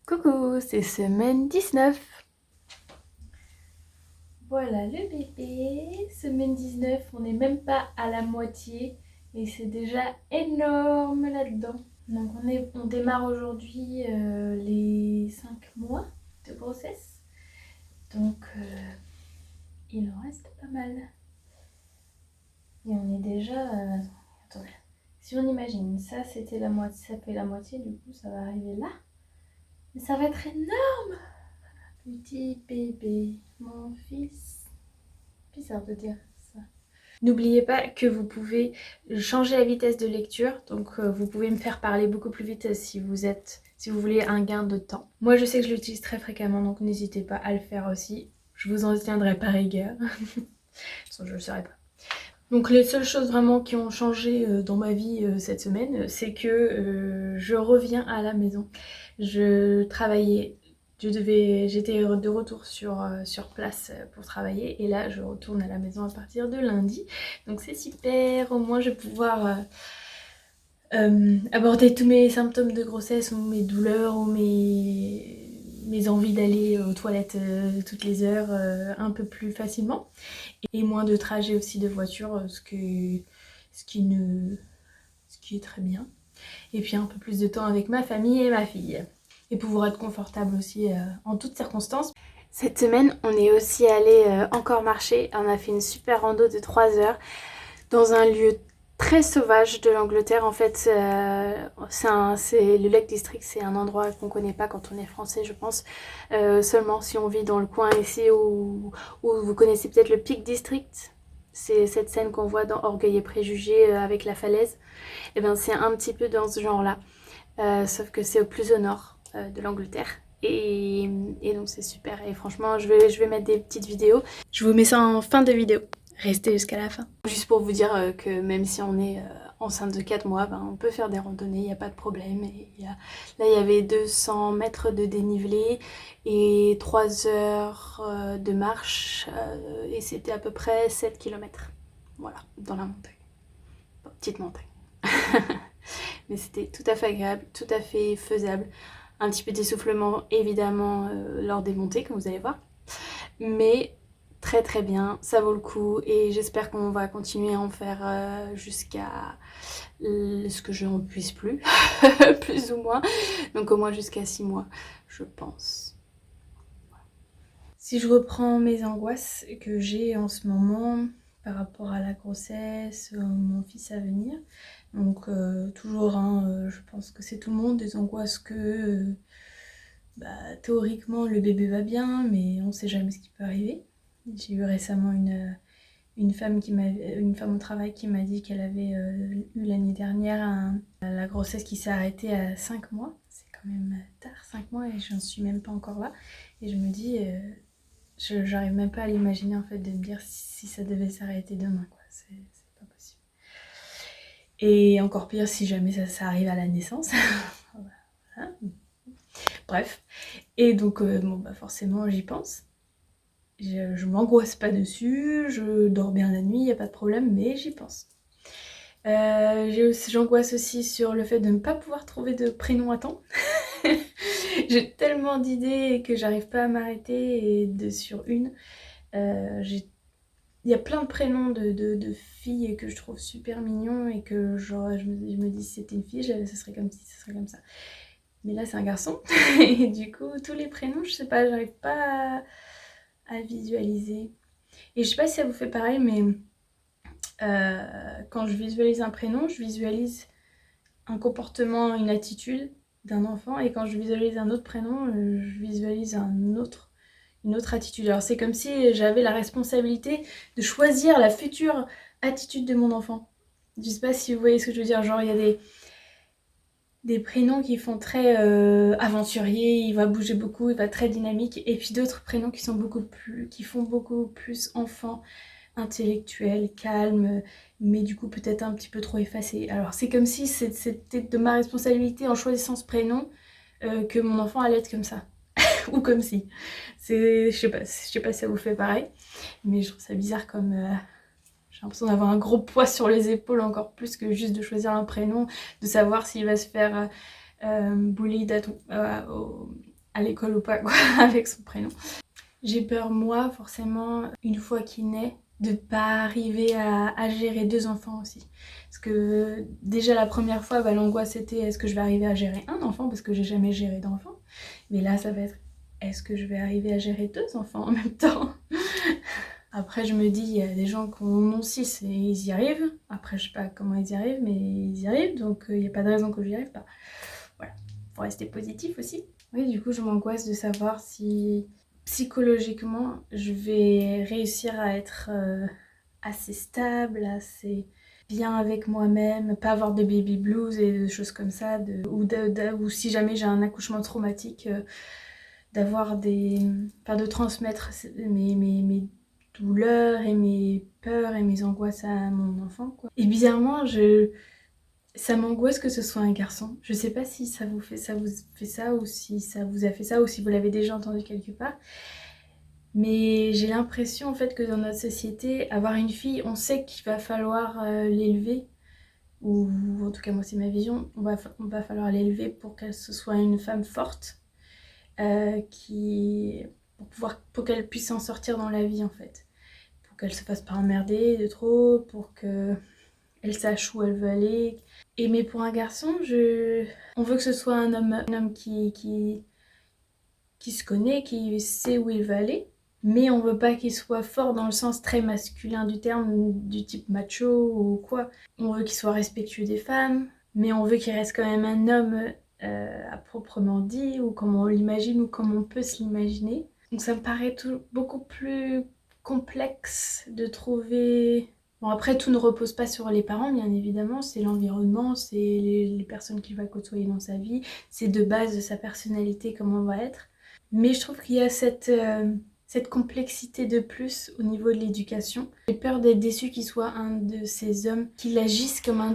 Coucou, c'est semaine 19. Voilà le bébé, semaine 19, on n'est même pas à la moitié et c'est déjà énorme là-dedans. Donc on démarre aujourd'hui les 5 mois de grossesse. Donc il en reste pas mal. Et on est déjà... attendez, si on imagine, ça c'était la moitié, ça fait la moitié, du coup ça va arriver là. Mais ça va être énorme! Petit bébé, mon fils. Bizarre de dire ça. N'oubliez pas que vous pouvez changer la vitesse de lecture, donc vous pouvez me faire parler beaucoup plus vite si vous voulez un gain de temps. Moi je sais que je l'utilise très fréquemment, donc n'hésitez pas à le faire aussi. Je vous en tiendrai par égard. De toute façon, je ne le saurais pas. Donc les seules choses vraiment qui ont changé dans ma vie cette semaine, c'est que je reviens à la maison. Je travaillais, j'étais de retour sur place pour travailler et là je retourne à la maison à partir de lundi. Donc c'est super, au moins je vais pouvoir aborder tous mes symptômes de grossesse ou mes douleurs ou mes envies d'aller aux toilettes toutes les heures un peu plus facilement. Et moins de trajets aussi de voiture, ce qui est très bien. Et puis un peu plus de temps avec ma famille et ma fille. Et pouvoir être confortable aussi en toutes circonstances. Cette semaine, on est aussi allé encore marcher. On a fait une super rando de 3 heures dans un lieu très sauvage de l'Angleterre. En fait, c'est le Lake District, c'est un endroit qu'on connaît pas quand on est français, je pense. Seulement si on vit dans le coin ici où vous connaissez peut-être le Peak District. C'est cette scène qu'on voit dans Orgueil et Préjugés avec la falaise. Et ben c'est un petit peu dans ce genre-là. Sauf que c'est au plus au nord de l'Angleterre. Et donc c'est super. Et franchement, je vais mettre des petites vidéos. Je vous mets ça en fin de vidéo. Restez jusqu'à la fin. Juste pour vous dire que même si on est enceinte de 4 mois, ben, on peut faire des randonnées, il n'y a pas de problème. Et là, il y avait 200 mètres de dénivelé et 3 heures de marche. Et c'était à peu près 7 km. Voilà, dans la montagne. Bon, petite montagne. Mais c'était tout à fait agréable, tout à fait faisable. Un petit peu d'essoufflement évidemment lors des montées, comme vous allez voir. Mais très très bien, ça vaut le coup et j'espère qu'on va continuer à en faire jusqu'à ce que je n'en puisse plus, plus ou moins. Donc au moins jusqu'à 6 mois, je pense. Si je reprends mes angoisses que j'ai en ce moment par rapport à la grossesse, mon fils à venir, donc toujours, hein, je pense que c'est tout le monde, des angoisses que théoriquement le bébé va bien, mais on ne sait jamais ce qui peut arriver. J'ai eu récemment une femme au travail qui m'a dit qu'elle avait eu l'année dernière la grossesse qui s'est arrêtée à 5 mois. C'est quand même tard, 5 mois, et j'en suis même pas encore là. Et je me dis, j'arrive même pas à l'imaginer en fait, de me dire si ça devait s'arrêter demain, quoi. C'est pas possible. Et encore pire si jamais ça arrive à la naissance. Voilà. Bref. Et donc, forcément, j'y pense. Je m'angoisse pas dessus, je dors bien la nuit, y a pas de problème, mais j'y pense. J'angoisse aussi sur le fait de ne pas pouvoir trouver de prénom à temps. J'ai tellement d'idées que j'arrive pas à m'arrêter et sur une. Il y a plein de prénoms de filles que je trouve super mignons et que genre, je me dis si c'était une fille, ce serait comme ci, ce serait comme ça. Mais là c'est un garçon et du coup tous les prénoms, je sais pas, j'arrive pas à visualiser. Et je sais pas si ça vous fait pareil, mais quand je visualise un prénom, je visualise un comportement, une attitude d'un enfant, et quand je visualise un autre prénom, je visualise une autre attitude. Alors c'est comme si j'avais la responsabilité de choisir la future attitude de mon enfant. Je sais pas si vous voyez ce que je veux dire, genre il y a des prénoms qui font très aventurier, il va bouger beaucoup, il va être très dynamique, et puis d'autres prénoms qui font beaucoup plus enfant, intellectuel, calme, mais du coup peut-être un petit peu trop effacé. Alors c'est comme si c'était de ma responsabilité en choisissant ce prénom que mon enfant allait être comme ça. Ou comme si. Je sais pas si ça vous fait pareil, mais je trouve ça bizarre comme... j'ai l'impression d'avoir un gros poids sur les épaules, encore plus que juste de choisir un prénom, de savoir s'il va se faire bully à l'école ou pas quoi, avec son prénom. J'ai peur moi forcément une fois qu'il naît de pas arriver à gérer 2 enfants aussi. Parce que déjà la première fois l'angoisse c'était est-ce que je vais arriver à gérer un enfant parce que j'ai jamais géré d'enfant. Mais là ça va être est-ce que je vais arriver à gérer 2 enfants en même temps. Après je me dis il y a des gens qui en ont 6 et ils y arrivent. Après je sais pas comment ils y arrivent mais ils y arrivent donc il n'y a pas de raison que j'y arrive pas. Voilà, faut rester positif aussi. Oui du coup je m'angoisse de savoir si psychologiquement, je vais réussir à être assez stable, assez bien avec moi-même, pas avoir de baby blues et de choses comme ça, ou si jamais j'ai un accouchement traumatique, de transmettre mes douleurs et mes peurs et mes angoisses à mon enfant, quoi. Et bizarrement, ça m'angoisse que ce soit un garçon. Je sais pas si ça vous fait ça, ou si ça vous a fait ça, ou si vous l'avez déjà entendu quelque part. Mais j'ai l'impression en fait que dans notre société, avoir une fille, on sait qu'il va falloir l'élever. Ou en tout cas moi c'est ma vision, on va falloir l'élever pour qu'elle soit une femme forte. Pour qu'elle puisse s'en sortir dans la vie en fait. Pour qu'elle se fasse pas emmerder de trop, pour que elle sache où elle veut aller. Mais pour un garçon, on veut que ce soit un homme qui se connaît, qui sait où il veut aller. Mais on veut pas qu'il soit fort dans le sens très masculin du terme, du type macho ou quoi. On veut qu'il soit respectueux des femmes, mais on veut qu'il reste quand même un homme à proprement dit, ou comme on l'imagine, ou comme on peut se l'imaginer. Donc ça me paraît beaucoup plus complexe de trouver... Bon après tout ne repose pas sur les parents bien évidemment, c'est l'environnement, c'est les personnes qu'il va côtoyer dans sa vie, c'est de base sa personnalité, comment on va être. Mais je trouve qu'il y a cette complexité de plus au niveau de l'éducation. J'ai peur d'être déçue qu'il soit un de ces hommes, qu'il agisse comme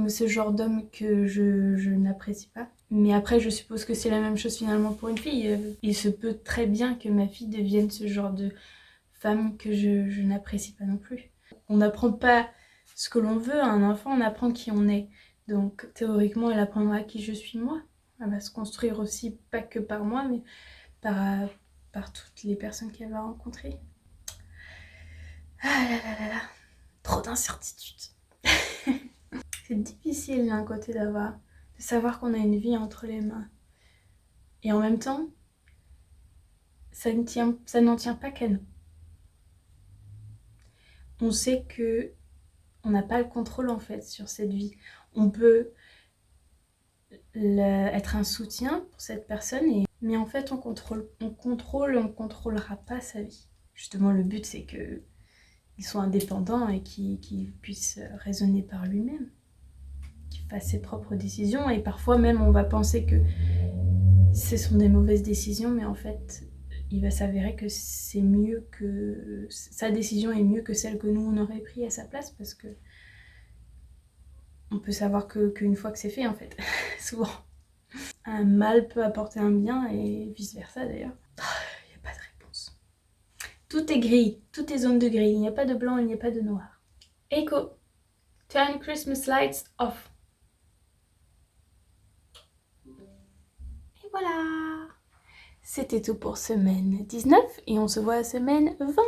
ce genre d'homme que je n'apprécie pas. Mais après, je suppose que c'est la même chose finalement pour une fille. Il se peut très bien que ma fille devienne ce genre de femme que je n'apprécie pas non plus. On n'apprend pas ce que l'on veut à un enfant, on apprend qui on est. Donc théoriquement, elle apprendra qui je suis moi. Elle va se construire aussi, pas que par moi, mais par toutes les personnes qu'elle va rencontrer. Ah là là là là, trop d'incertitudes. C'est difficile d'un côté de savoir qu'on a une vie entre les mains. Et en même temps, ça n'en tient pas qu'à nous. On sait que on n'a pas le contrôle en fait sur cette vie. On peut être un soutien pour cette personne, mais en fait on contrôlera pas sa vie. Justement le but c'est qu'ils soient indépendants et qu'ils puissent raisonner par lui-même, qu'il fasse ses propres décisions, et parfois même on va penser que ce sont des mauvaises décisions, mais en fait il va s'avérer que c'est mieux, que sa décision est mieux que celle que nous on aurait pris à sa place, parce que on peut savoir qu'une fois que c'est fait en fait. Souvent un mal peut apporter un bien et vice versa d'ailleurs. Il n'y a pas de réponse. Tout est gris, tout est zone de gris, il n'y a pas de blanc, il n'y a pas de noir. Echo, turn Christmas lights off. Et voilà, c'était tout pour semaine 19 et on se voit à semaine 20.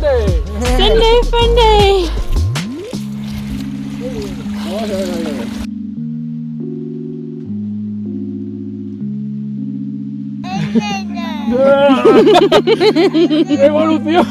Sunday. Sunday fun day. ¡Evolución!